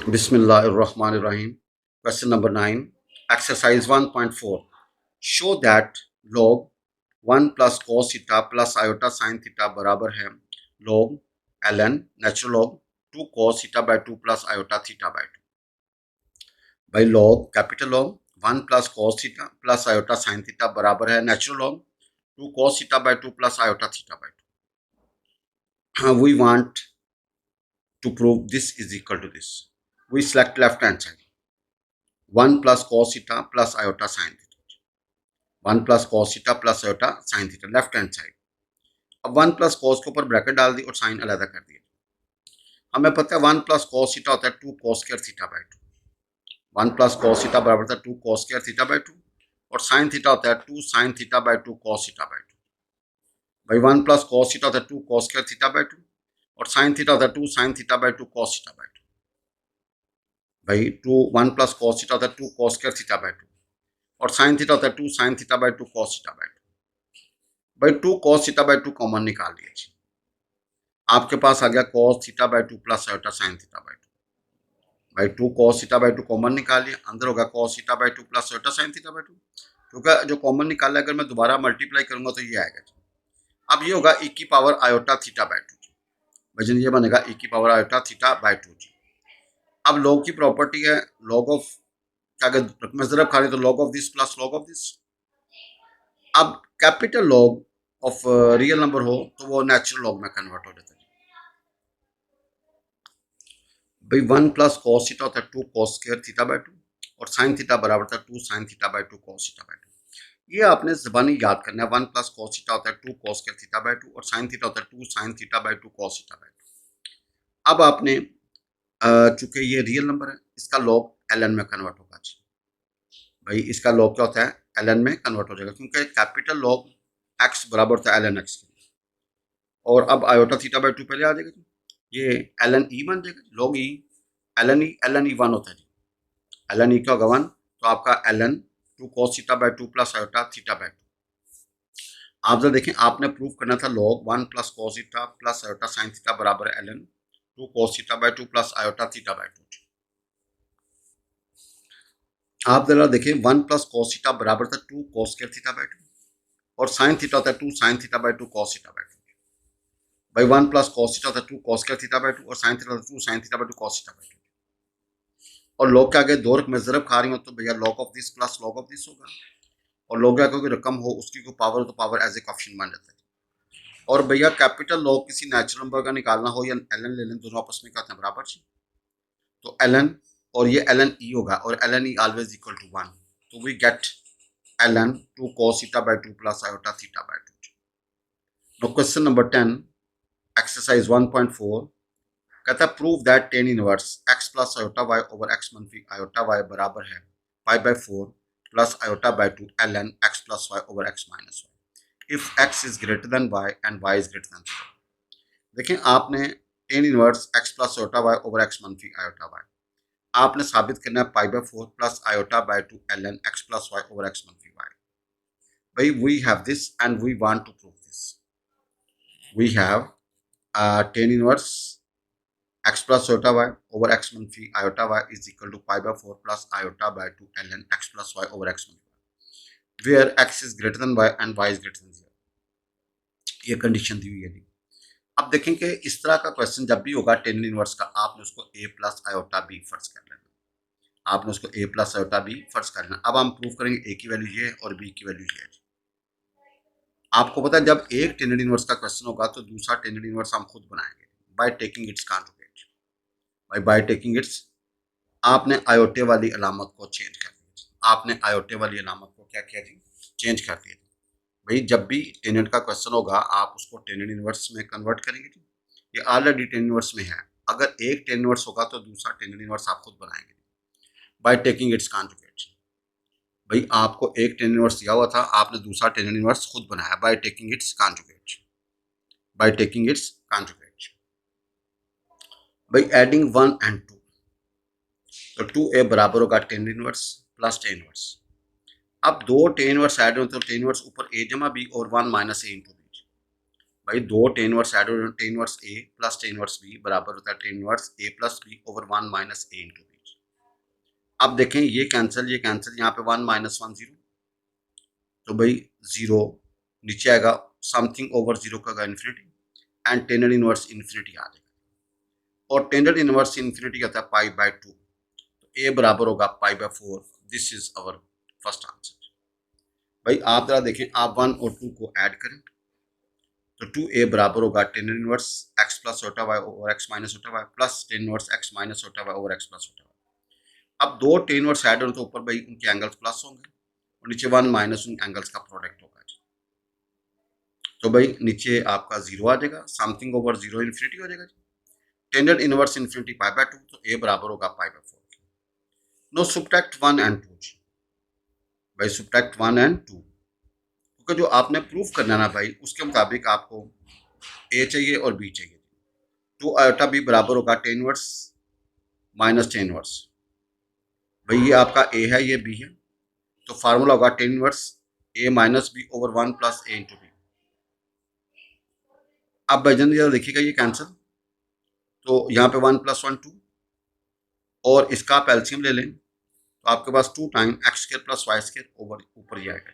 Bismillahirrahmanirrahim. Question number 9. Exercise 1.4. Show that log 1 plus cos theta plus iota sin theta बराबर है log ln natural log 2 cos theta by 2 plus iota theta by 2. By log capital log 1 plus cos theta plus iota sin theta बराबर है natural log 2 cos theta by 2 plus iota theta by 2. We want to prove this is equal to this. We select left hand side. 1 plus cos theta plus iota sin theta. 1 plus cos theta plus iota sin theta left hand side. अब 1 plus cos के ऊपर bracket डाल दी और sign अलग कर दिया. हमें पता है 1 प्लस cos थीटा होता है 2 cos square theta by 2. 1 plus cos theta बराबर था 2 cos स्क्वायर थीटा बाय 2 और sin थीटा होता है 2 sin theta by 2 cos theta by 2. भाई 1 प्लस cos थीटा होता है 2 cos स्क्वायर थीटा बाय 2 और sin थीटा होता है 2 sin theta by 2 cos theta by 2. भाई 1 प्लस cos थीटा होता है 2 cos स्क्वायर थीटा बाय 2 और sin थीटा होता है 2 sin theta by 2 cos theta by 2. भाई 2 cos थीटा बाय 2 कॉमन निकाल लिया जी. आपके पास आ गया cos theta by 2 plus iota sin theta by 2. भाई 2 cos थीटा बाय 2 कॉमन निकाल लिया. अंदर होगा cos theta by 2 plus iota sin theta by 2. क्योंकि जो कॉमन निकाला अगर मैं दोबारा मल्टीप्लाई करूंगा तो ये आएगा. अब ये होगा e की पावर आयोटा थीटा बाय 2. वजन ये बनेगा e की पावर आयोटा थीटा बाय 2. अब log की प्रॉपर्टी है log ऑफ अगर रकम ज़रब खा रहे तो log of this plus log of this. अब capital log of real number हो तो वो नेचुरल log में कन्वर्ट हो जाता है. भाई 1 प्लस cos थीटा होता है 2 cos स्क्वायर थीटा बाय 2 और sin थीटा बराबर था 2 sin theta by 2 cos theta by 2. ये आपने ज़बानी याद करना है. 1 प्लस cos थीटा होता है 2 cos स्क्वायर थीटा बाय 2 और sin थीटा होता है 2 sin theta by 2 cos theta by 2. अब आपने चूंकि ये रियल नंबर है इसका log ln में कन्वर्ट होगा. भाई इसका log क्या होता है ln में कन्वर्ट हो जाएगा क्योंकि कैपिटल log x बराबर था ln x के. और अब आयोटा थीटा बाय 2 पहले आ जाएगा. ये ln e बन जाएगा. log e ln e 1 होता है जी. ln e क्या होगा 1 तो आपका ln 2 cos theta by 2 plus iota theta by 2. आप जरा देखें आपने प्रूव करना था log 1 plus cos theta plus iota sin theta बराबर है ln 2 cos theta by 2 plus iota theta by 2. आप जरा देखें 1 प्लस cos थीटा बराबर था 2 cos स्क्वायर थीटा बाय 2 और sin थीटा होता है 2 sin theta by 2 cos theta by 2. भाई 1 प्लस cos थीटा होता है 2 cos स्क्वायर थीटा बाय 2 और sin थीटा होता है 2 sin theta by 2 cos theta by 2. और log के आगे दो रकमें ज़रब खा रही हो तो भैया log of this plus log of this होगा. और log आगे कोई रकम हो उसकी कोई पावर हो तो पावर एज ए कोएफिशिएंट बन जाता है. और भैया कैपिटल log किसी नेचुरल नंबर का निकालना हो या ln ले लें दोनों आपस में क्या होते हैं बराबर जी. तो ln और ये ln e होगा और ln e always equal to 1. तो we get ln 2 cos theta by 2 plus iota theta by 2. Now question number 10 exercise 1.4 कहता है prove that tan inverse x plus iota y over x मनफी iota y बराबर है pi by 4 plus iota by 2 ln x plus y over x minus y if x is greater than y and y is greater then 0. देखें आपने tan inverse x plus iota y over x मनफी iota y आपने साबित करना है pi by 4 plus iota by 2 ln x plus y over x मनफी y. भाई we have this and we want to prove this. We have tan inverse x plus iota y over x मनफी iota y is equal to pi by 4 plus iota by 2 ln x plus y over x मनफी y where x is greater than y and y is greater than 0. ये condition दी हुई है. अब देखें कि इस तरह का क्वेश्चन जब भी होगा टेन इनवर्स का आपने उसको a प्लस आयोटा b फर्ज कर लेना. आपने उसको a प्लस आयोटा b फर्ज कर लेना. अब हम प्रूव करेंगे a की वैल्यू ये है और b की वैल्यू ये है. आपको पता है जब एक टेन इनवर्स का क्वेश्चन होगा तो दूसरा टेन इनवर्स हम खुद बनाएंगे by taking it's conjugate. By taking it's आपने आयोटे वाली अलामत को चेंज कर दिया. आपने आयोटे वाली अलामत को क्या किया जी चेंज कर दिया. भाई जब भी टेनेंट का क्वेश्चन होगा आप उसको टेनेंट इनवर्स में कन्वर्ट करेंगे जी. ये ऑलरेडी टेन इनवर्स में है. अगर एक टेन इनवर्स होगा तो दूसरा टेनेंट इनवर्स आप खुद बनाएंगे बाय टेकिंग इट्स कॉन्जुगेट. भाई आपको एक टेन इनवर्स दिया हुआ था आपने दूसरा टेनेंट इनवर्स खुद बनाया by taking it's conjugate. By taking it's conjugate. भाई एडिंग 1 एंड 2 तो 2a बराबर होगा tan inverse plus tan inverse. अब दो टेन इनवर्स ऐड हो तो टेन इनवर्स ऊपर a जमा b और 1 माइनस a इंटू b. भाई दो टेन इनवर्स ऐड हो रहे हैं, टेन इनवर्स ए प्लस टेन इनवर्स बी बराबर होता है टेन इनवर्स ए प्लस बी ओवर 1 माइनस ए इंटू बी। अब देखें ये कैंसिल यहाँ पे 1 माइनस 1 0, तो भाई 0 नीचे आएगा, समथिंग ओवर 0 का infinity, and tan inverse infinity आ जाएगा, और टेन इनवर्स इन्फिनिटी आता है पाई बाय 2, तो ए बराबर होगा pi by 4। This is our first answer. भाई आप जरा देखें, आप 1 और 2 को ऐड करें तो 2a बराबर होगा tan inverse X plus iota Y over X minus iota Y plus tan inverse X minus iota Y over X plus iota Y. अब दो टेन इनवर्स ऐड हो तो ऊपर भाई उनके एंगल्स प्लस होंगे और नीचे 1 माइनस उन एंगल्स का प्रोडक्ट होगा। तो भाई नीचे आपका 0 आ जाएगा, समथिंग ओवर 0 इन्फिनिटी हो जाएगा। Tended inverse infinity pi by 2, तो a बराबर होगा pi by 4। Now subtract 1 and 2। भाई सब्ट्रैक्ट 1 एंड 2, क्योंकि जो आपने प्रूफ करना है ना भाई, उसके मुताबिक आपको a चाहिए और b चाहिए। 2 आयोटा b बराबर होगा tan inverse minus tan inverse. भाई ये आपका a है, ये b है, तो फार्मूला होगा tan inverse a minus b over 1 plus a into b. अब भाई जल्दी देखिएगा ये कैंसिल, तो यहाँ पे 1 प्लस 1 2, और इसका आप एलसीएम ले लें तो आपके पास 2 time x square plus Y square over ऊपर ही आएगा।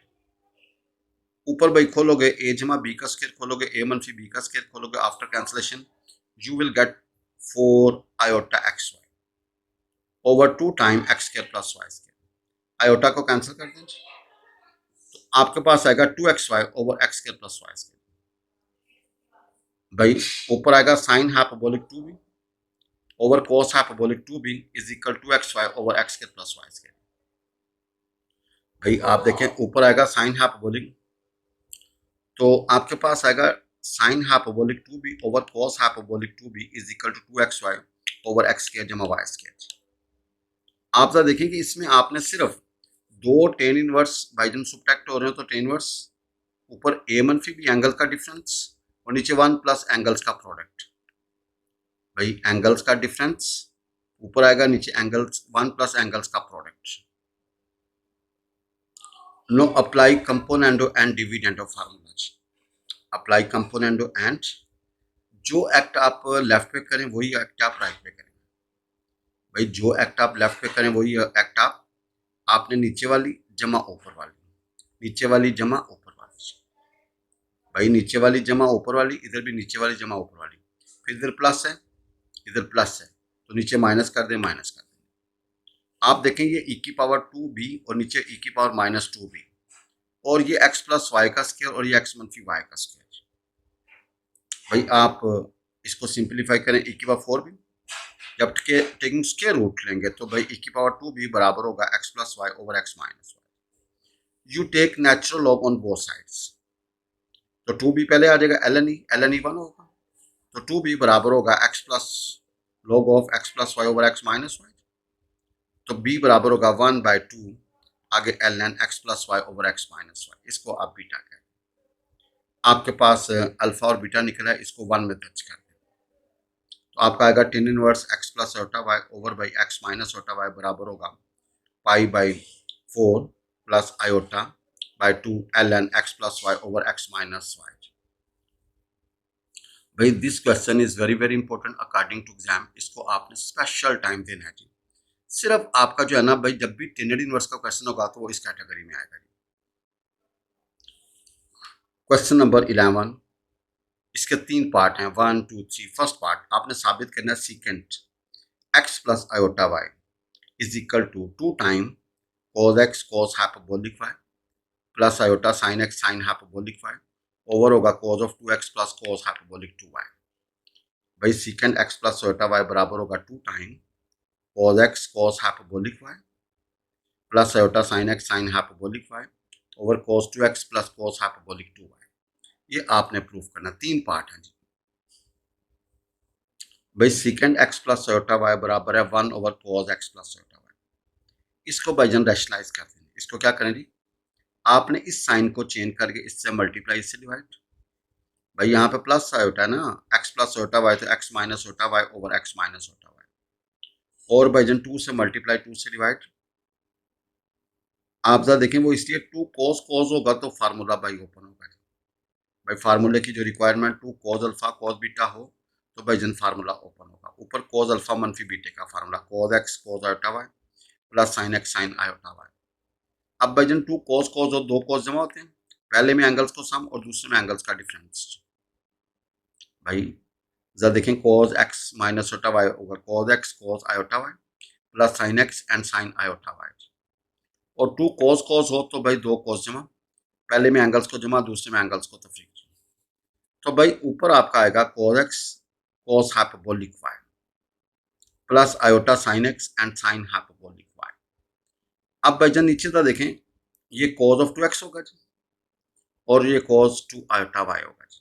ऊपर भाई खोलोगे a जमा बी का स्क्वायर, खोलोगे a मनफी बी का स्क्वायर, खोलोगे after cancellation you will get 4 iota X Y over 2 time x square plus Y square. Iota को कैंसिल कर दें तो आपके पास आएगा 2xy over x square plus Y square. भाई ऊपर आएगा sine hyperbolic 2b over cos hyperbolic 2b is equal to xy over x square plus Y square. भाई आप देखें ऊपर आएगा साइन हाइपरबोलिक, तो आपके पास आएगा sine hyperbolic 2b over cos hyperbolic 2b is equal to 2xy over x square जमा वाई स्क्वायर। आप जरा देखें कि इसमें आपने सिर्फ दो टेन इनवर्स भाई जब सब्ट्रैक्ट हो रहे हो तो टेन इनवर्स ऊपर a मनफी भी एंगल का डिफरेंस और नीचे 1 प्लस एंगल्स का प्रोडक्ट। भाई एंगल्स का डिफरेंस ऊपर आएगा, नीचे एंगल्स 1 प्लस एंगल्स का product. Know apply componendo and dividendo formulas. Apply componendo and, जो एक्ट आप लेफ्ट पे करें वही एक्ट आप राइट पे करें। भाई जो एक्ट आप लेफ्ट पे करें वही एक्ट आपने नीचे वाली जमा ऊपर वाली, नीचे वाली जमा ऊपर वाली। भाई नीचे वाली जमा ऊपर वाली, इधर भी नीचे वाली जमा ऊपर वाली, फिर इधर प्लस है इधर प्लस है, तो नीचे माइनस कर दें माइनस कर दें। आप देखें ये e की पावर 2b और नीचे e की पावर माइनस 2b, और ये x प्लस वाई का स्क्वायर और ये x मनफी वाई का स्क्वायर। भाई आप इसको सिंप्लीफाई करें, e की पावर 4b, जब टेकिंग स्क्वायर रूट लेंगे तो भाई e की पावर 2b बराबर होगा x plus Y over x minus y. You take natural log on both sides, तो 2b पहले आ जाएगा ln e 1 होगा, तो 2b बराबर होगा x plus log of x plus Y over x minus y, तो b बराबर होगा 1 बाय 2 आगे ln x plus Y over x minus y. इसको आप बीटा करें, आपके पास अल्फा और बीटा निकला है, इसको 1 में दर्ज कर दें, तो आपका आएगा tan inverse x plus iota Y over by x minus iota Y बराबर होगा pi by 4 plus iota by 2 ln x plus Y over x minus Y. भाई this question is very very important according to exam, इसको आपने special time देना है जी। सिर्फ आपका जो है ना भाई, जब भी टेनेड इनवर्स का क्वेश्चन होगा तो वो इस कैटेगरी में आएगा। क्वेश्चन नंबर 11, इसके 3 पार्ट हैं, 1 2 3। फर्स्ट पार्ट आपने साबित करना है secant x plus iota y is equal to 2 time cos x cos hyperbolic y plus iota sine x sine hyperbolic y over होगा cos of 2x plus cos hyperbolic 2y। भाई secant x plus iota y बराबर होगा 2 time cos x cos hyperbolic y plus iota sine x sine hyperbolic y over cos 2x plus cos hyperbolic 2y। ये आपने proof करना, 3 part है जी। भाई secant x plus iota y बराबर है 1 over cos x plus iota y। इसको भाईजान rationalise कर देंगे, इसको क्या करें जी, आपने इस साइन को चेंज करके इससे मल्टीप्लाई, इससे डिवाइड। भाई यहाँ पे प्लस आयोटा है ना, x प्लस आयोटा y तो x minus iota y over x minus iota y, और भाईजान 2 से मल्टीप्लाई 2 से डिवाइड। आप जरा देखें वो इसलिए 2 cos cos होगा तो फार्मूला भाई ओपन होगा, भाई फार्मूले की जो requirement two cos alpha cos beta हो तो भाई जन फार्मूला ओपन होगा। ऊपर कॉज अल्फा मनफी बीटे का formula cos x cos iota y plus sine x sine iota y. अब भाई जन टू कॉज और दो कॉज जमा होते हैं, पहले में एंगल्स को सम और दूसरे में एंगल्स का डिफरेंस। भाई जरा देखें cos x minus iota y over cos x cos iota y plus sine x and sine iota y. और टू कॉज कॉज हो तो भाई दो कॉज जमा, पहले में एंगल्स को जमा दूसरे में एंगल्स को तफरीक। तो भाई ऊपर आपका आएगा cos x cos hyperbolic y plus iota sin x and sin hyperbolic y। अब भाई जन नीचे तो देखें ये cos ऑफ 2x होगा जी और ये cos 2 आयोटा y होगा जी।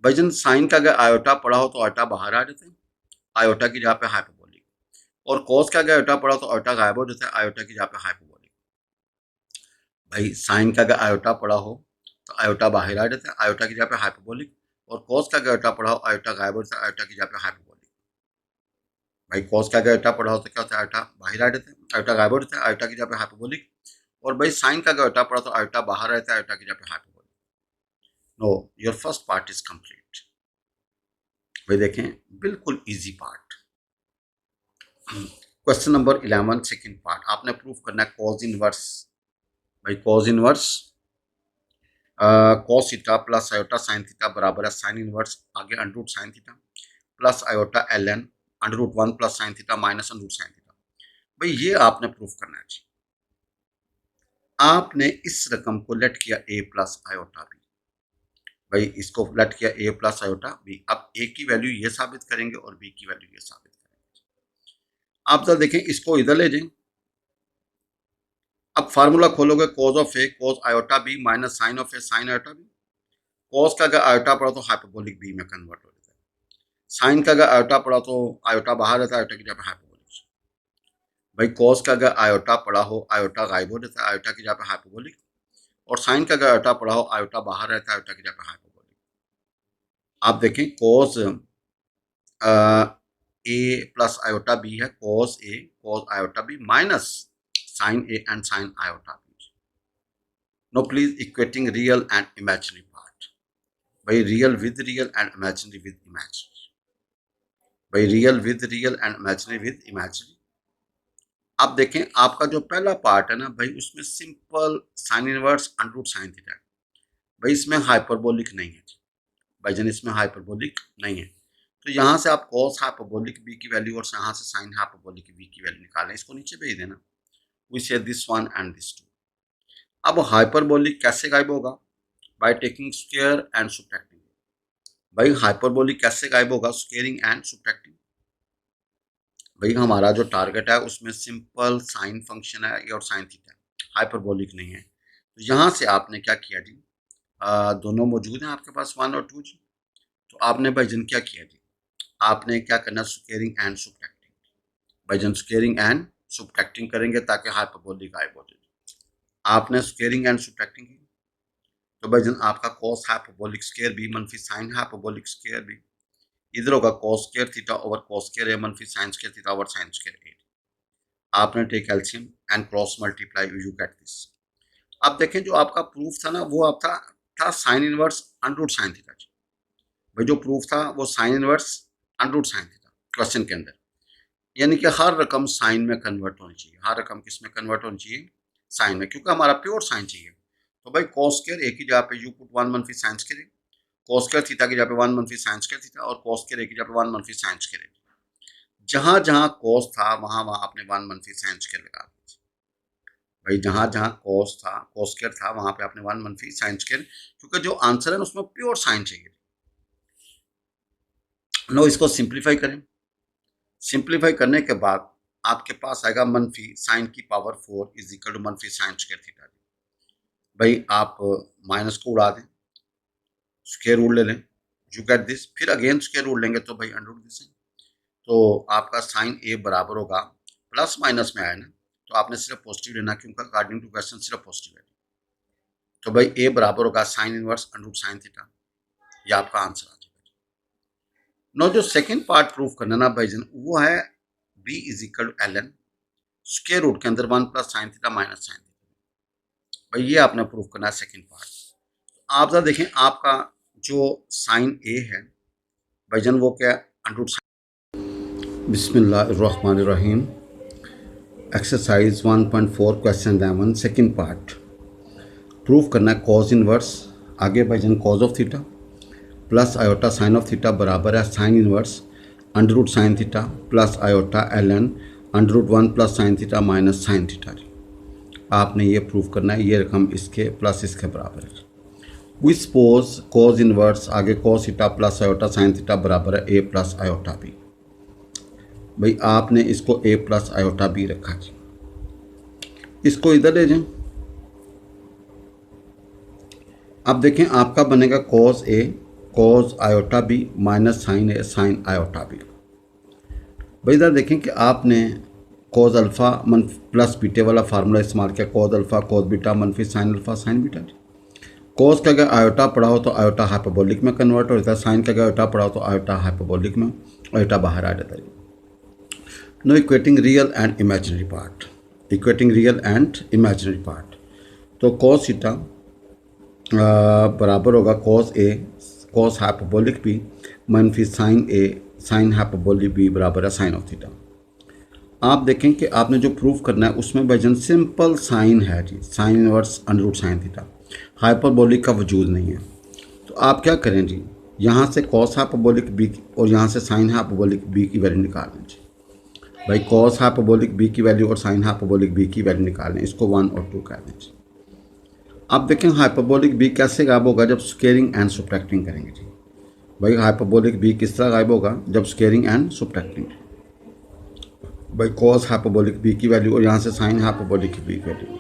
भाई जन साइन का अगर आयोटा पड़ा हो तो आयोटा बाहर आ जाते हैं, आयोटा की जगह पे हाइपरबोलिक, और cos का अगर आयोटा पड़ा हो तो आयोटा गायब हो जाता है, आयोटा की जगह पे हाइपरबोलिक। भाई साइन का अगर आयोटा पड़ा हो तो आयोटा बाहर आ जाता है, आयोटा की जगह पे हाइपरबोलिक, और cos का अगर आयोटा पड़ा हो आयोटा गायब हो जाता है, आयोटा की जगह पे हाइपरबोलिक। भाई कॉस का अगर आयोटा पड़ा हो तो क्या होता है, आयोटा बाहर आ जाता है, आयोटा गायब हो जाता है, आयोटा की जगह पे हाइपरबोलिक। और भाई साइन का अगर आयोटा पड़ा तो आयोटा बाहर रहता है, आयोटा की जगह पे hyperbolic. Now, your first part is complete. भाई देखें बिल्कुल easy part. Question number 11 second part आपने प्रूफ करना है कॉज इनवर्स। भाई cos inverse cos theta plus iota sine theta बराबर है साइन इनवर्स आगे under root sine theta plus iota l N under root 1 plus sine theta minus under root sine theta. भाई ये आपने proof करना है जी। आपने इस रकम को लेट किया ए प्लस आयोटा बी। भाई इसको लेट किया ए प्लस आयोटा बी। अब ए की वैल्यू ये साबित करेंगे और बी की वैल्यू ये साबित करेंगे। आप जरा देखें इसको इधर ले जाएं। अब फार्मूला खोलोगे cos of A cos iota B minus sine of A sine iota B. Cos का अगर आयोटा पड़ा तो हाइपरबोलिक बी में कन्वर्ट हो जाता है। साइन का अगर आयोटा पड़ा तो आयोटा बाहर रहता है, आयोटा की जगह पे हाइपरबोलिक। भाई कॉज का अगर आयोटा पड़ा हो आयोटा गायब हो जाता है, आयोटा की जगह पे हाइपरबोलिक। और साइन का अगर आयोटा पड़ा हो आयोटा बाहर रहता है, आयोटा की जगह पे हाइपरबोलिक। आप देखें cos A plus iota B है, cos A cos iota B minus sine A and sine iota B. No please equating real and imaginary part. भाई real with real and imaginary with imaginary. भाई real and imaginary with imaginary. आप देखें आपका जो पहला part है ना भाई उसमें simple sine inverse under root sine theta है। भाई इसमें हाइपरबोलिक नहीं है भाई जन, इसमें हाइपरबोलिक नहीं है। तो यहाँ से आप कॉस हाइपरबोलिक बी की वैल्यू और यहाँ से साइन हाइपरबोलिक बी की वैल्यू निकालें, इसको नीचे भेज देना। We say this one and this two. अब हाइपरबोलिक कैसे गायब होगा, by taking square and subtracting. भाई हाइपरबोलिक कैसे गायब होगा, स्क्वेयरिंग एंड सब्ट्रैक्टिंग। भाई हमारा जो टारगेट है उसमें सिंपल साइन फंक्शन है और साइन थीटा है, हाइपरबोलिक नहीं है। तो यहाँ से आपने क्या किया जी, दोनों मौजूद हैं आपके पास 1 और 2 जी। तो आपने भाई जन क्या किया जी, आपने क्या करना, स्क्वेयरिंग एंड सब्ट्रैक्टिंग। भाई जन स्क्वेयरिंग एंड सब्ट्रैक्टिंग करेंगे ताकि हाइपरबोलिक गायब हो जाए। आपने स्क्वेयरिंग एंड सब्ट्रैक्टिंग की तो भाई जन आपका कॉस हाइपरबोलिक स्क्वायर बी मनफी साइन हाइपरबोलिक स्क्वायर बी, इधर होगा cos square theta over cos square A मनफी sine square theta over sine square A. आपने take LCM and cross multiply, you get this. अब देखें जो आपका प्रूफ था ना वो आपका था sine inverse under root sine theta. भाई जो प्रूफ था वो sine inverse under root sine theta question के अंदर, यानी कि हर रकम साइन में कन्वर्ट होनी चाहिए, हर रकम किस में कन्वर्ट होनी चाहिए, साइन में, क्योंकि हमारा प्योर साइन चाहिए। तो भाई कॉस स्क्वायर एक ही जगह पे यू पुट 1 मनफी sine square, cos square theta की जगह पे 1 मनफी साइन स्क्वायर थीटा और कॉस स्क्वायर एक की जगह पे 1 मनफी साइन स्क्वायर। जहां जहां कॉस था वहां वहां आपने 1 मनफी साइन स्क्वायर लगा दिया। भाई जहां जहां कॉस था कॉस स्क्वायर था वहां पे आपने 1 मनफी साइन स्क्वायर, क्योंकि जो आंसर है उसमें प्योर साइन चाहिए। नो, इसको सिंप्लीफाई करें। सिंप्लीफाई करने के बाद आपके पास आएगा मनफी साइन की पावर 4 इज इक्वल टू मनफी साइन स्क्वायर थीटा। भाई आप माइनस को उड़ा दें, स्क्वायर रूट ले लें, यू गेट दिस, फिर अगेन स्क्वायर रूट लेंगे तो भाई अंडर रूट दिस। तो आपका साइन ए बराबर होगा, प्लस माइनस में आया ना तो आपने सिर्फ पॉजिटिव लेना क्योंकि अकॉर्डिंग टू क्वेश्चन सिर्फ पॉजिटिव है। तो भाई ए बराबर होगा sine inverse under root sine theta, ये आपका आंसर आ जाएगा। नो, जो सेकंड पार्ट प्रूफ करना ना भाई जन वो है b is equal to l n square root के अंदर 1 plus sine theta minus sine theta. भाई ये आपने प्रूफ करना है सेकंड पार्ट। आप ज़रा देखें आपका जो साइन ए है भाईजान वो क्या है, अंडर साइन। बिस्मिल्लाहिर्रहमानिर्रहीम। Exercise 1.4 question 11 second part. Proof करना है कॉज इनवर्स। आगे भाईजान cos of theta plus iota sine of theta बराबर है sine inverse under root sine theta plus iota l N under root 1 plus sine theta minus sine theta. आपने ये proof करना है ये रकम इसके प्लस इसके बराबर है। वी सपोज कॉज इनवर्स आगे cos theta plus iota sine theta बराबर है ए प्लस आयोटा बी। भाई आपने इसको ए प्लस आयोटा बी रखा जी, इसको इधर ले जाएं। अब देखें आपका बनेगा कॉस ए cos iota B minus sine ए साइन आयोटा बी। भाई इधर देखें कि आपने कॉज अल्फ़ा मन प्लस बीटे वाला फार्मूला इस्तेमाल किया, कॉज अल्फ़ा कॉज बीटा मनफी sine alpha sine beta. Cos का अगर आयोटा पढ़ा हो तो आयोटा हाइपरबोलिक में कन्वर्ट हो जाता है, साइन का अगर आयोटा पढ़ा हो तो आयोटा हाइपरबोलिक में आयोटा बाहर आ जाता है। Now equating real and imaginary part, equating real and imaginary part. तो कॉस थीटा बराबर होगा कॉस ए कॉस हाइपरबोलिक बी मनफी साइन ए साइन हाइपरबोलिक बी बराबर है साइन ऑफ थीटा। आप देखें कि आपने जो प्रूफ करना है उसमें भाईजान सिंपल साइन है जी, sine inverse under root sine theta, hyperbolic का वजूद नहीं है। तो आप क्या करें जी, यहाँ से कॉस हाइपरबोलिक बी और यहाँ से साइन हाइपरबोलिक बी की वैल्यू निकाल लें जी। भाई कॉस हाइपरबोलिक बी की वैल्यू और साइन हाइपरबोलिक बी की वैल्यू निकाल लें, इसको 1 और 2 कह दें जी। अब देखें हाइपरबोलिक बी कैसे गायब होगा जब स्क्वेयरिंग एंड सब्ट्रैक्टिंग करेंगे जी। भाई हाइपरबोलिक बी किस तरह गायब होगा जब स्क्वेयरिंग एंड सब्ट्रैक्टिंग। भाई कॉस हाइपरबोलिक बी की वैल्यू और यहाँ से साइन हाइपरबोलिक की बी की वैल्यू,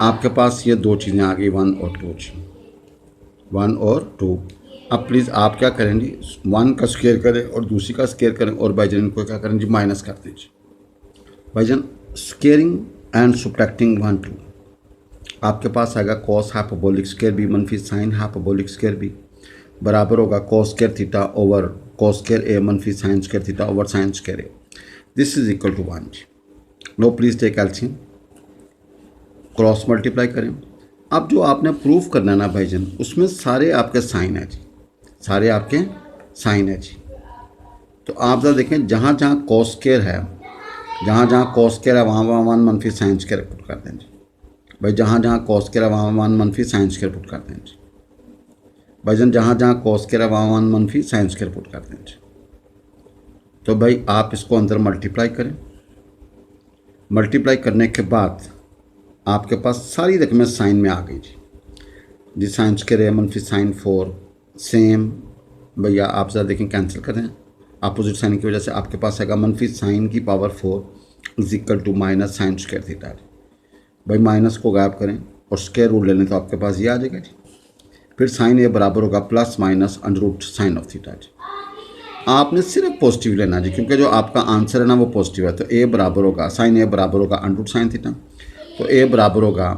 आपके पास ये दो चीज़ें आ गई 1 और 2 जी, 1 और 2। अब प्लीज़ आप क्या करें जी, 1 का स्क्वायर करें और दूसरी का स्क्वायर करें और भाईजान इनको क्या करें जी माइनस कर दीजिए। भाईजान स्क्वेयरिंग एंड सब्ट्रैक्टिंग 1 2 आपके पास आएगा कॉस हाइपरबोलिक स्क्वायर बी मनफी साइन हाइपरबोलिक स्क्वायर बी बराबर होगा cos square theta over cos square A मनफी sine square theta over sine square A. This is equal to 1 जी। No please take LCM, cross multiply करें। अब जो आपने proof करना है ना भाईजान उसमें सारे आपके साइन है जी, सारे आपके साइन है जी। तो आप जरा देखें जहाँ जहाँ कॉस स्क्वायर है, जहाँ जहाँ कॉस स्क्वायर है वहाँ वहाँ 1 मनफी साइन स्क्वायर पुट कर दें जी। भाई जहाँ जहाँ कॉस स्क्वायर है वहाँ 1 मनफी साइन स्क्वायर पुट कर दें जी। भाईजान जहाँ जहाँ कॉस स्क्वायर है वहाँ 1 मनफी साइन स्क्वायर पुट कर दें जी। तो भाई आप इसको अंदर मल्टीप्लाई करें, मल्टीप्लाई करने के बाद आपके पास सारी रकमें साइन में आ गई जी साइन स्क्वायर है मनफी साइन 4 सेम। भैया आप ज़रा देखें कैंसिल करें, अपोजिट साइन की वजह से आपके पास आएगा मनफी साइन की power 4 is equal to minus sine square theta. भाई माइनस को गायब करें और स्क्वायर रूट ले लें तो आपके पास ये आ जाएगा जी। फिर साइन ए बराबर होगा plus minus under root sine of theta जी। आपने सिर्फ पॉजिटिव लेना जी क्योंकि जो आपका आंसर है ना वो पॉजिटिव है। तो ए बराबर होगा साइन ए बराबर होगा अंडर रूट साइन थीटा, तो ए बराबर होगा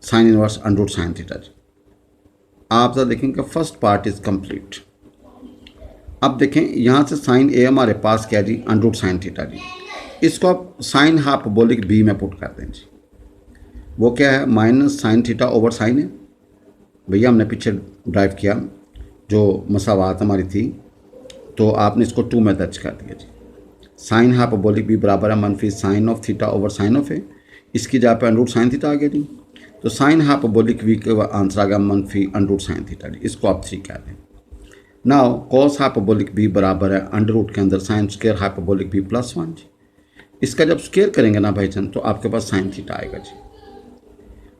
sine inverse under root sine theta जी। आप जरा देखेंगे फर्स्ट पार्ट इज कंप्लीट। अब देखें यहाँ से साइन ए हमारे पास क्या जी अंडर रूट साइन थीटा जी, इसको आप साइन हाइपरबोलिक बी में पुट कर दें जी। वो क्या है minus sine theta over sine है। भैया हमने पीछे ड्राइव किया जो मसावात हमारी थी तो आपने इसको 2 में दर्ज कर दिया जी। साइन हाइपरबोलिक बी बराबर है मनफी sine of theta over sine of A, इसकी जगह पे अंडर रूट साइन थीटा आ गया जी। तो साइन हाइपरबोलिक बी का आंसर आ गया मनफी अंडर रूट साइन थीटा जी, इसको आप 3 कह दें। नाउ कॉस हाइपरबोलिक बी बराबर है अंडर रूट के अंदर sine square hyperbolic b plus 1 जी। इसका जब स्क्वायर करेंगे ना भाईजान तो आपके पास साइन थीटा आएगा जी।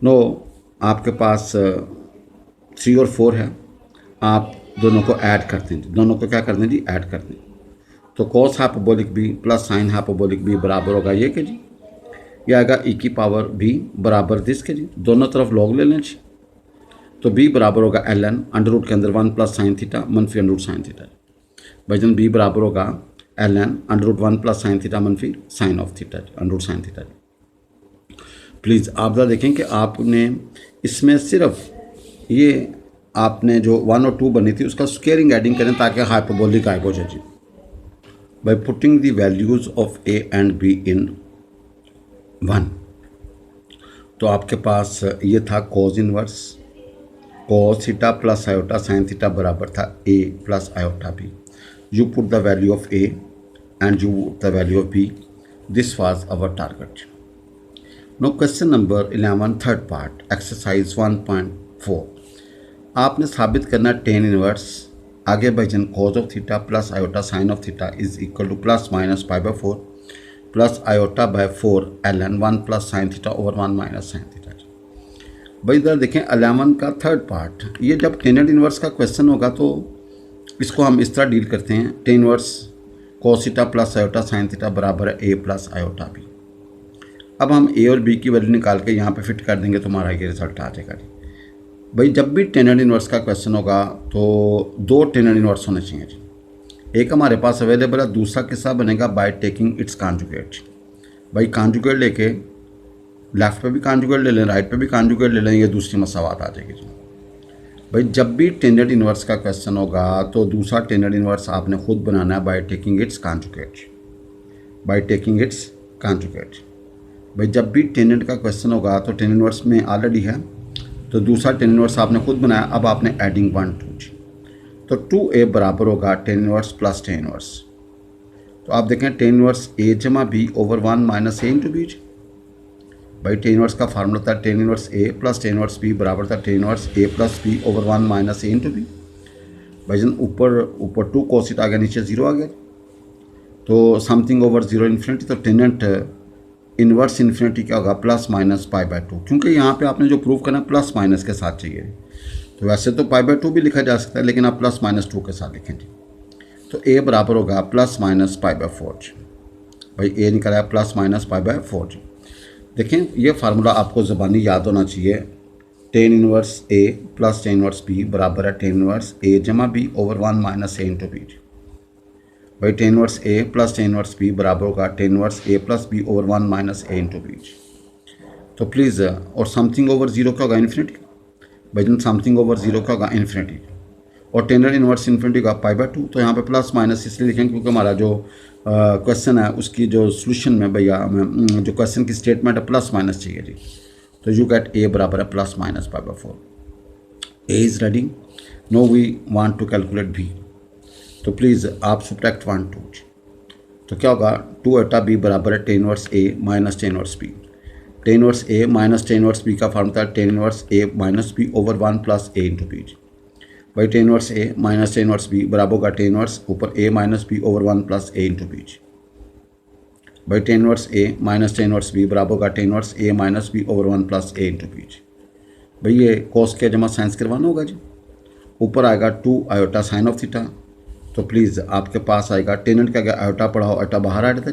नो आपके पास 3 और 4 है, आप दोनों को ऐड कर दें, दोनों को क्या कर दें जी ऐड कर दें। तो cos hyperbolic b plus sine hyperbolic b बराबर होगा ये के जी, ये आएगा ई की पावर बी बराबर दिस के जी, दोनों तरफ लॉग ले लें जी। तो बी बराबर होगा एल एन अंडर रूट के अंदर 1 प्लस साइन थीटा मनफी अंडर रूट साइन थीटा। भाईजान बी बराबर होगा L N under root 1 plus sine theta मनफी sine of theta under root sine theta. Please आप ज़रा देखें कि आपने इसमें सिर्फ ये आपने जो 1 और 2 बनी थी उसका स्क्वेयरिंग एडिंग करें ताकि हाइपरबोलिक गायब हो जाए जी। By putting the values of A and B in 1। तो आपके पास ये था cos inverse cos theta plus iota sine theta बराबर था a plus iota b. You put the value of a and you put the value of b. This was our target. Now question number 11 third part exercise 1.4. आपने साबित करना tan inverse आगे भाईजान cos of theta plus iota sine of theta is equal to plus minus pi by 4 plus iota by 4 ln 1 plus sine theta over 1 minus sine theta. भाई इधर देखें 11 का third part, ये जब टेनेड इनवर्स का question होगा तो इसको हम इस तरह डील करते हैं. Tan inverse cos theta plus iota sine theta बराबर है a प्लस आयोटा b. अब हम a और b की वैल्यू निकाल के यहाँ पे फिट कर देंगे तो हमारा ये रिजल्ट आ जाएगा जी. भाई जब भी टेनेड इनवर्स का क्वेश्चन होगा तो दो टेनेड इनवर्स होने चाहिए जी. एक हमारे पास अवेलेबल है, दूसरा किस्सा बनेगा बाय टेकिंग इट्स कॉन्जुगेट. भाई कॉन्जुगेट लेके लेफ्ट पे भी कॉन्जुगेट ले लें, राइट पे भी कॉन्जुगेट ले लें, ये दूसरी मसावात आ जाएगी जी. भाई जब भी टेनेड इनवर्स का क्वेश्चन होगा तो दूसरा टेनेड इनवर्स आपने खुद बनाना है by taking it's conjugate. By taking it's conjugate. भाई जब भी टेनेड का क्वेश्चन होगा तो टेन इनवर्स में ऑलरेडी है तो दूसरा टेन इनवर्स आपने खुद बनाया. अब आपने एडिंग 1 2 जी, तो 2a बराबर होगा tan inverse plus tan inverse. तो आप देखें टेन इनवर्स a जमा b over 1 minus a into B. भाई टेन इनवर्स का फार्मूला था tan inverse a plus tan inverse b बराबर था tan inverse a plus b over 1 minus a into B. भाई जन ऊपर 2 cos थीटा आ गया, नीचे 0 आ गया, तो समथिंग ओवर 0 इन्फिनिटी. तो टेनेंट इन्वर्स इन्फिनिटी क्या होगा प्लस माइनस पाई बाय 2, क्योंकि यहाँ पे आपने जो प्रूव करना है प्लस माइनस के साथ चाहिए. तो वैसे तो पाई बाय 2 भी लिखा जा सकता है लेकिन आप प्लस माइनस 2 के साथ लिखेंगे. तो a बराबर होगा प्लस माइनस पाई बाय 4 जी. भाई a निकला है प्लस माइनस पाई बाय 4 जी. देखें ये फार्मूला आपको ज़बानी याद होना चाहिए. Tan inverse a plus tan inverse b बराबर है टेन इनवर्स a जमा b over 1 minus a into B. भाई tan inverse a plus tan inverse b बराबर होगा tan inverse a plus b over 1 minus a into B. तो please और something over 0 क्या होगा इन्फिनिटी. भाई जन समथिंग ओवर 0 क्या होगा इन्फिनिटी, और टेनेड इनवर्स इन्फिनिटी का पाई बाय 2. तो यहाँ पे प्लस माइनस इसलिए लिखेंगे क्योंकि हमारा जो क्वेश्चन है उसकी जो सोल्यूशन में भैया हमें जो क्वेश्चन की स्टेटमेंट है प्लस माइनस चाहिए जी. तो यू गेट a बराबर है plus minus pi by 4. a is ready. Now we want to calculate b. तो प्लीज़ आप सब्ट्रैक्ट 1 2. तो क्या होगा 2 आयोटा b बराबर है tan inverse a minus tan inverse b. Tan inverse a minus tan inverse b का formula था tan inverse a minus b over 1 plus a into B. भाई tan inverse a minus tan inverse b बराबर होगा tan inverse ऊपर a minus b over 1 plus a into B. भाई tan inverse a minus tan inverse b बराबर होगा tan inverse a minus b over 1 plus a into B. भाई ये cos के जमा साइंस करवाना होगा जी. ऊपर आएगा 2 आयोटा साइन ऑफ थीटा. तो प्लीज़ आपके पास आएगा टेनेंट का क्या आयोटा पढ़ाओ, आयोटा बाहर आ रहा था.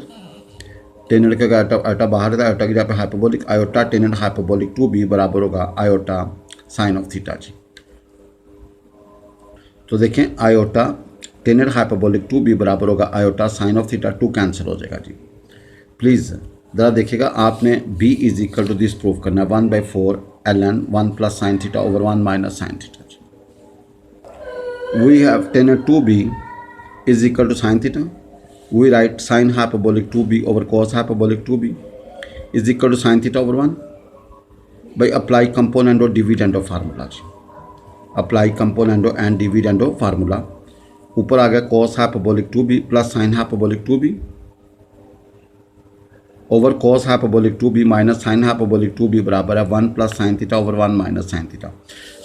टेनेंट का क्या आयोटा बाहर था, आयोटा की जगह पे hyperbolic iota tangent hyperbolic 2b बराबर होगा आयोटा साइन ऑफ थीटा जी. तो देखें आयोटा टेनेंट हाइपरबोलिक 2b बराबर होगा iota sine of theta. 2 cancel हो जाएगा जी. प्लीज़ ज़रा देखिएगा आपने b is equal to this proof करना है 1/4 ln 1 plus sine theta over 1 minus sine theta जी. We have tangent 2b is equal to sin theta. We write sin hyperbolic 2b over cos hyperbolic 2b is equal to sin theta over 1. By apply componendo dividendo formula. Apply componendo and dividendo formula. ऊपर आ गया cos hyperbolic 2b plus sin hyperbolic 2b over cos hyperbolic 2b minus sin hyperbolic 2b बराबर है 1 plus sine theta over 1 minus sine theta.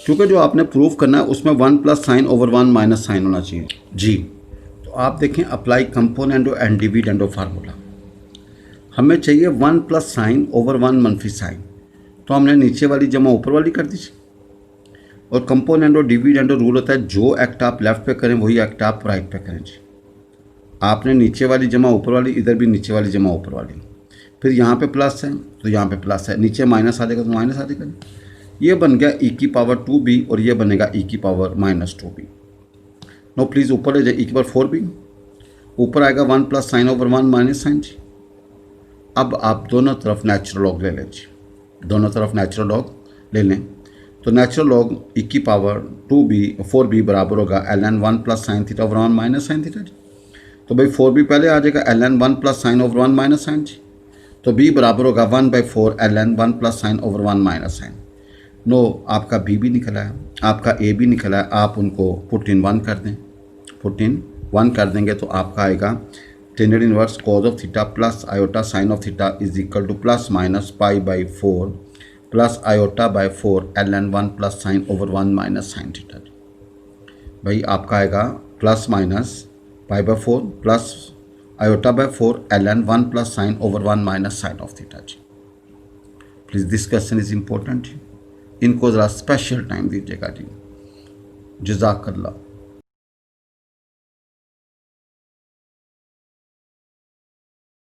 क्योंकि जो आपने proof करना है उसमें 1 plus sine over 1 minus sine होना चाहिए जी. आप देखें apply componendo and dividendo formula. हमें चाहिए 1 प्लस साइन ओवर 1 मनफी साइन. तो हमने नीचे वाली जमा ऊपर वाली कर दीजिए. और कंपोनेंडो डिविडेंडो रूल होता है जो एक्ट आप लेफ्ट पे करें वही एक्ट आप राइट पे करें जी. आपने नीचे वाली जमा ऊपर वाली, इधर भी नीचे वाली जमा ऊपर वाली. फिर यहाँ पे प्लस है तो यहाँ पे प्लस है, नीचे माइनस आ जाएगा तो माइनस आ जाएगा. ये बन गया e की पावर 2b और ये बनेगा e की power minus 2b. Know please ऊपर ले जाए e की पावर 4b. ऊपर आएगा 1 plus sine over 1 minus sine जी. अब आप दोनों तरफ नेचुरल लॉग ले लें जी. दोनों तरफ नेचुरल लॉग ले लें. तो नेचुरल लॉग e की पावर 4b बराबर होगा ln 1 plus sine theta over 1 minus sine theta जी. तो भाई 4b पहले आ जाएगा ln 1 plus sine over 1 minus sine जी. तो b बराबर होगा 1/4 ln 1 plus sine over 1 minus sine. No आपका बी भी निकला है, आपका ए भी निकला है, आप उनको पुट इन 1 कर दें। पुट इन 1 कर देंगे तो आपका आएगा tan inverse cos of theta plus iota sine of theta is equal to plus minus pi by 4 plus iota by 4 ln 1 plus sine over 1 minus sine theta. भाई आपका आएगा plus minus pi by 4 plus iota by 4 ln 1 plus sine over 1 minus sine of theta जी। Please this question is important, इनको ज़रा special time दीजिएगा जी। जज़ाकल्लाह।